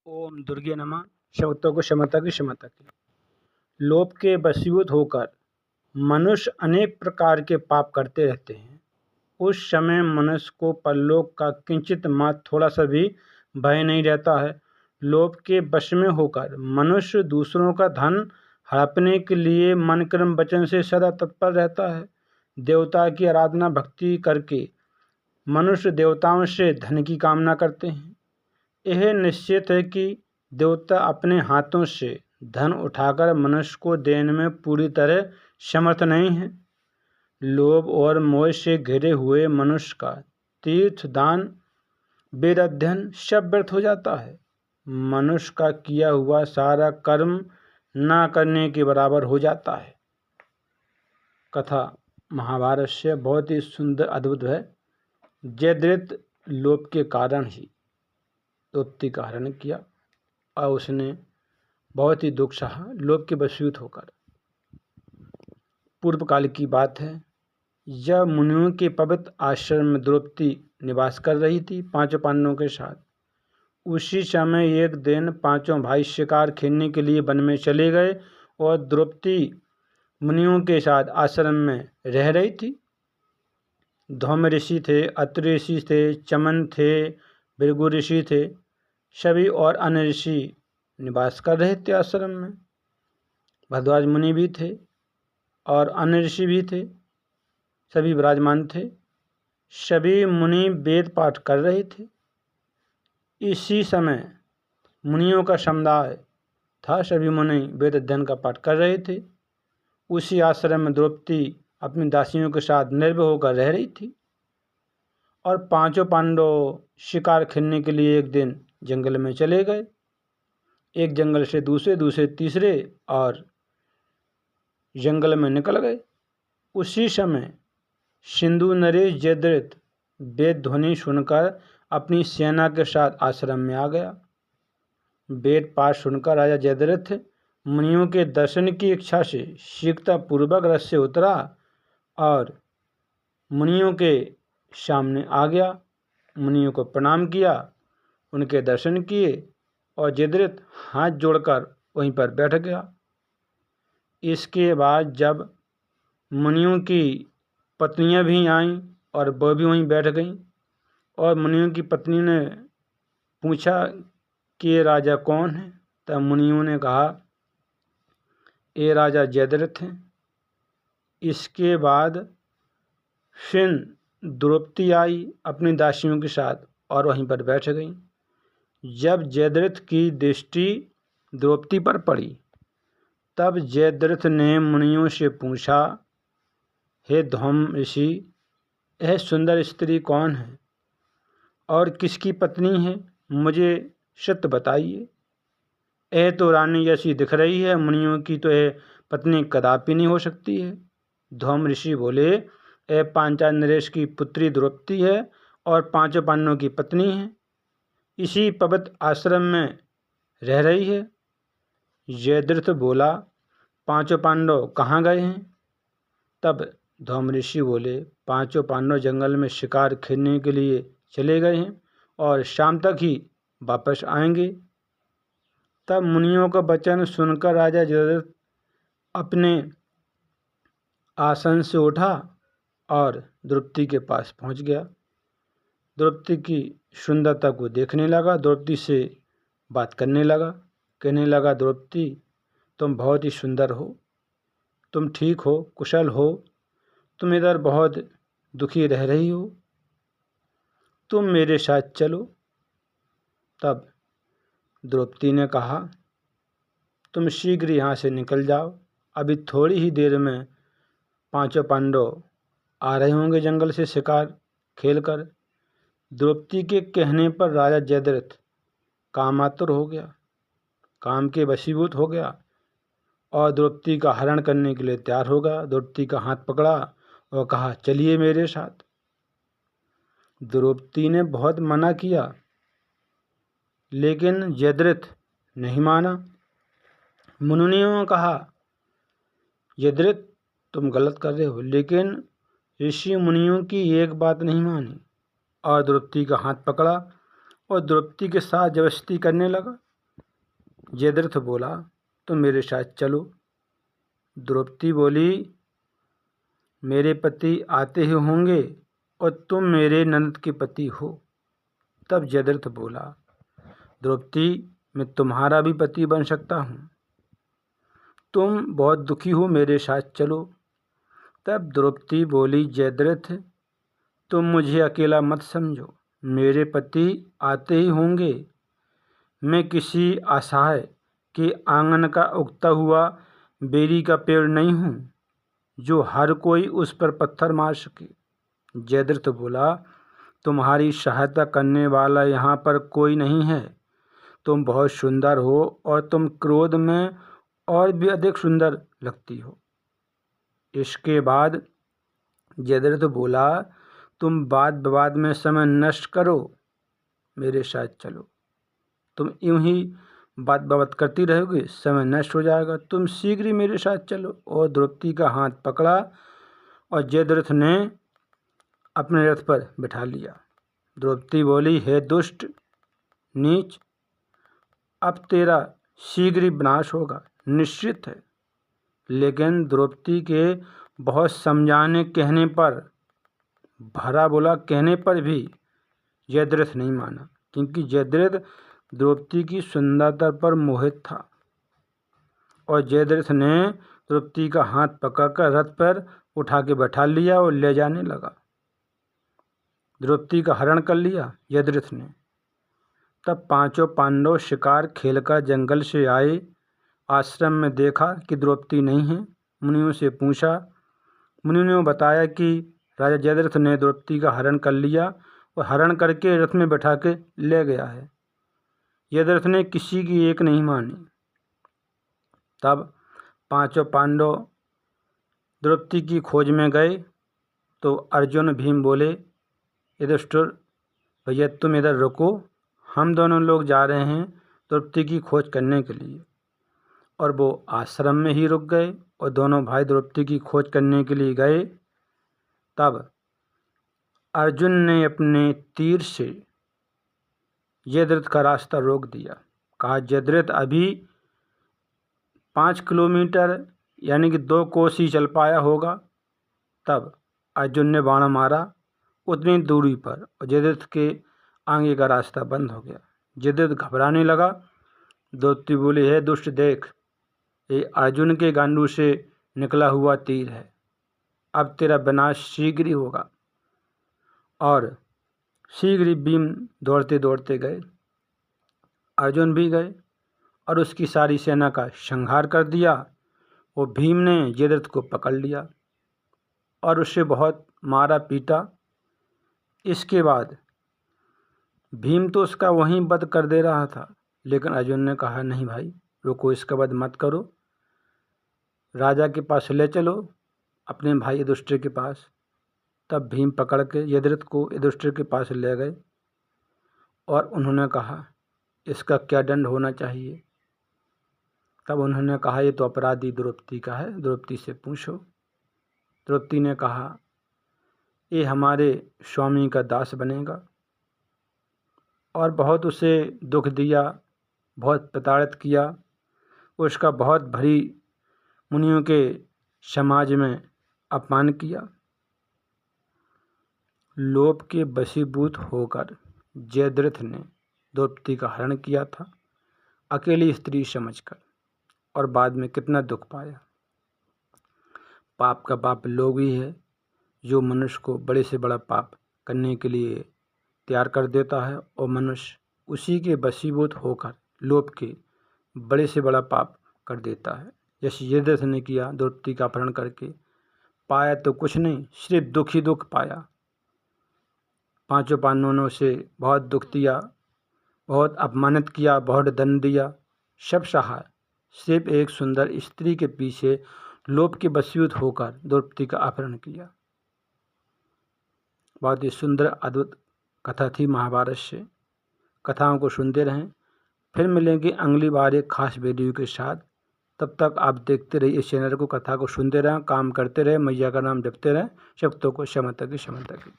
ओम दुर्गे नमः। शब्दों को क्षमता की क्षमता की। लोभ के वशीभूत होकर मनुष्य अनेक प्रकार के पाप करते रहते हैं। उस समय मनुष्य को परलोक का किंचित मात्र थोड़ा सा भी भय नहीं रहता है। लोभ के वश में होकर मनुष्य दूसरों का धन हड़पने के लिए मन कर्म वचन से सदा तत्पर रहता है। देवता की आराधना भक्ति करके मनुष्य देवताओं से धन की कामना करते हैं। यह निश्चित है कि देवता अपने हाथों से धन उठाकर मनुष्य को देने में पूरी तरह समर्थ नहीं है। लोभ और मोह से घिरे हुए मनुष्य का तीर्थ दान वेद अध्ययन सब व्यर्थ हो जाता है। मनुष्य का किया हुआ सारा कर्म ना करने के बराबर हो जाता है। कथा महाभारत से बहुत ही सुंदर अद्भुत है। जयद्रथ लोभ के कारण ही द्रौपदी का हरण किया और उसने बहुत ही दुख सहा लोभ के वशीभूत होकर। पूर्व काल की बात है, जब मुनियों के पवित्र आश्रम में द्रौपदी निवास कर रही थी पांचों पांडवों के साथ। उसी समय एक दिन पांचों भाई शिकार खेलने के लिए वन में चले गए और द्रौपदी मुनियों के साथ आश्रम में रह रही थी। धौम ऋषि थे, अत्रि ऋषि थे, चमन थे, भृगु ऋषि थे, सभी और अन्य ऋषि निवास कर रहे थे आश्रम में। भरद्वाज मुनि भी थे और अन्य ऋषि भी थे, सभी विराजमान थे। सभी मुनि वेद पाठ कर रहे थे। इसी समय मुनियों का समुदाय था, सभी मुनि वेद अध्ययन का पाठ कर रहे थे। उसी आश्रम में द्रौपदी अपनी दासियों के साथ निर्भय होकर रह रही थी। और पांचों पांडव शिकार खेलने के लिए एक दिन जंगल में चले गए। एक जंगल से दूसरे, दूसरे तीसरे और जंगल में निकल गए। उसी समय सिंधु नरेश जयद्रथ वेद ध्वनि सुनकर अपनी सेना के साथ आश्रम में आ गया। वेद पाठ सुनकर राजा जयद्रथ मुनियों के दर्शन की इच्छा से शीघ्रता पूर्वक रथ से उतरा और मुनियों के सामने आ गया। मुनियों को प्रणाम किया, उनके दर्शन किए और जयद्रथ हाथ जोड़कर वहीं पर बैठ गया। इसके बाद जब मुनियों की पत्नियां भी आईं और वह भी वहीं बैठ गईं और मुनियों की पत्नी ने पूछा कि ये राजा कौन है। तब मुनियों ने कहा, ये राजा जयद्रथ हैं। इसके बाद फिर द्रौपदी आई अपनी दासियों के साथ और वहीं पर बैठ गई। जब जयद्रथ की दृष्टि द्रौपदी पर पड़ी तब जयद्रथ ने मुनियों से पूछा, हे धौम ऋषि, यह सुंदर स्त्री कौन है और किसकी पत्नी है, मुझे सत्य बताइए। यह तो रानी जैसी दिख रही है, मुनियों की तो यह पत्नी कदापि नहीं हो सकती है। धौम ऋषि बोले, यह पांचाल नरेश की पुत्री द्रौपदी है और पांचों पांडवों की पत्नी है। इसी पवित्र आश्रम में रह रही है। जयद्रथ बोला, पांचों पांडव कहाँ गए हैं। तब धौम ऋषि बोले, पांचों पांडव जंगल में शिकार खेलने के लिए चले गए हैं और शाम तक ही वापस आएंगे। तब मुनियों का वचन सुनकर राजा जयद्रथ अपने आसन से उठा और द्रौपदी के पास पहुंच गया। द्रौपदी की सुंदरता को देखने लगा, द्रौपदी से बात करने लगा, कहने लगा, द्रौपदी तुम बहुत ही सुंदर हो, तुम ठीक हो, कुशल हो, तुम इधर बहुत दुखी रह रही हो, तुम मेरे साथ चलो। तब द्रौपदी ने कहा, तुम शीघ्र यहाँ से निकल जाओ, अभी थोड़ी ही देर में पांचों पांडव आ रहे होंगे जंगल से शिकार खेलकर। द्रौपदी के कहने पर राजा जयद्रथ कामातुर हो गया, काम के वशीभूत हो गया और द्रौपदी का हरण करने के लिए तैयार हो गया। द्रौपदी का हाथ पकड़ा और कहा, चलिए मेरे साथ। द्रौपदी ने बहुत मना किया लेकिन जयद्रथ नहीं माना। मुनियों ने कहा, जयद्रथ तुम गलत कर रहे हो, लेकिन ऋषि मुनियों की एक बात नहीं मानी और द्रौपदी का हाथ पकड़ा और द्रौपदी के साथ जबरदस्ती करने लगा। जयद्रथ बोला, तुम मेरे साथ चलो। द्रौपदी बोली, मेरे पति आते ही होंगे और तुम मेरे ननद के पति हो। तब जयद्रथ बोला, द्रौपदी, मैं तुम्हारा भी पति बन सकता हूँ, तुम बहुत दुखी हो, मेरे साथ चलो। तब द्रौपदी बोली, जयद्रथ, तुम मुझे अकेला मत समझो, मेरे पति आते ही होंगे। मैं किसी असहाय के आंगन का उगता हुआ बेरी का पेड़ नहीं हूँ जो हर कोई उस पर पत्थर मार सके। जयद्रथ बोला, तुम्हारी सहायता करने वाला यहाँ पर कोई नहीं है। तुम बहुत सुंदर हो और तुम क्रोध में और भी अधिक सुंदर लगती हो। इसके बाद जयद्रथ बोला, तुम वाद विवाद में समय नष्ट करो, मेरे साथ चलो। तुम यूं ही बात बात करती रहोगे, समय नष्ट हो जाएगा, तुम शीघ्र ही मेरे साथ चलो। और द्रौपदी का हाथ पकड़ा और जयद्रथ ने अपने रथ पर बिठा लिया। द्रौपदी बोली, हे दुष्ट नीच, अब तेरा शीघ्र ही विनाश होगा, निश्चित है। लेकिन द्रौपदी के बहुत समझाने कहने पर, भरा बोला कहने पर भी जयद्रथ नहीं माना, क्योंकि जयद्रथ द्रौपदी की सुंदरता पर मोहित था। और जयद्रथ ने द्रौपदी का हाथ पकड़कर रथ पर उठा के बैठा लिया और ले जाने लगा। द्रौपदी का हरण कर लिया जयद्रथ ने। तब पांचों पांडव शिकार खेलकर जंगल से आए। आश्रम में देखा कि द्रौपदी नहीं है। मुनियों से पूछा। मुनियों ने बताया कि राजा जयद्रथ ने द्रौपदी का हरण कर लिया और हरण करके रथ में बैठा के ले गया है। जयद्रथ ने किसी की एक नहीं मानी। तब पांचों पांडव द्रौपदी की खोज में गए तो अर्जुन भीम बोले, युधिष्ठिर भैया तुम इधर रुको, हम दोनों लोग जा रहे हैं द्रौपदी की खोज करने के लिए। और वो आश्रम में ही रुक गए और दोनों भाई द्रौपदी की खोज करने के लिए गए। तब अर्जुन ने अपने तीर से जयद्रथ का रास्ता रोक दिया। कहा, जयद्रथ अभी 5 किलोमीटर यानी कि 2 कोस ही चल पाया होगा। तब अर्जुन ने बाण मारा उतनी दूरी पर और जयद्रथ के आगे का रास्ता बंद हो गया। जयद्रथ घबराने लगा। द्रौपदी बोली, है दुष्ट, देख, ये अर्जुन के गांडू से निकला हुआ तीर है, अब तेरा विनाश शीघ्र ही होगा। और शीघ्र ही भीम दौड़ते दौड़ते गए। अर्जुन भी गए और उसकी सारी सेना का संहार कर दिया। वो भीम ने जयद्रथ को पकड़ लिया और उससे बहुत मारा पीटा। इसके बाद भीम तो उसका वहीं वध कर दे रहा था, लेकिन अर्जुन ने कहा, नहीं भाई रुको, इसका वध मत करो, राजा के पास ले चलो, अपने भाई युधिष्ठिर के पास। तब भीम पकड़ के जयद्रथ को युधिष्ठिर के पास ले गए और उन्होंने कहा, इसका क्या दंड होना चाहिए। तब उन्होंने कहा, ये तो अपराधी द्रौपदी का है, द्रौपदी से पूछो। द्रौपदी ने कहा, ये हमारे स्वामी का दास बनेगा। और बहुत उसे दुख दिया, बहुत प्रताड़ित किया, उसका बहुत भरी मुनियों के समाज में अपमान किया। लोभ के वशीभूत होकर जयद्रथ ने द्रौपदी का हरण किया था, अकेली स्त्री समझकर, और बाद में कितना दुख पाया। पाप का पाप लोभ ही है जो मनुष्य को बड़े से बड़ा पाप करने के लिए तैयार कर देता है, और मनुष्य उसी के वशीभूत होकर लोभ के बड़े से बड़ा पाप कर देता है। जैसे जयद्रथ ने किया, द्रौपदी का अपहरण करके पाया तो कुछ नहीं, सिर्फ दुख ही दुख पाया। पांचों पांडवों ने उसे बहुत दुख दिया, बहुत अपमानित किया, बहुत दंड दिया, सब सहा। सिर्फ एक सुंदर स्त्री के पीछे लोभ के वशीभूत होकर द्रौपदी का अपहरण किया। बहुत ही सुंदर अद्भुत कथा थी महाभारत से। कथाओं को सुनते रहें। फिर मिलेंगे अगली बार एक खास वीडियो के साथ। तब तक आप देखते रहिए इस चैनल को, कथा को सुनते रहें, काम करते रहें, मैया का नाम जपते रहें। शक्तों को क्षमता की।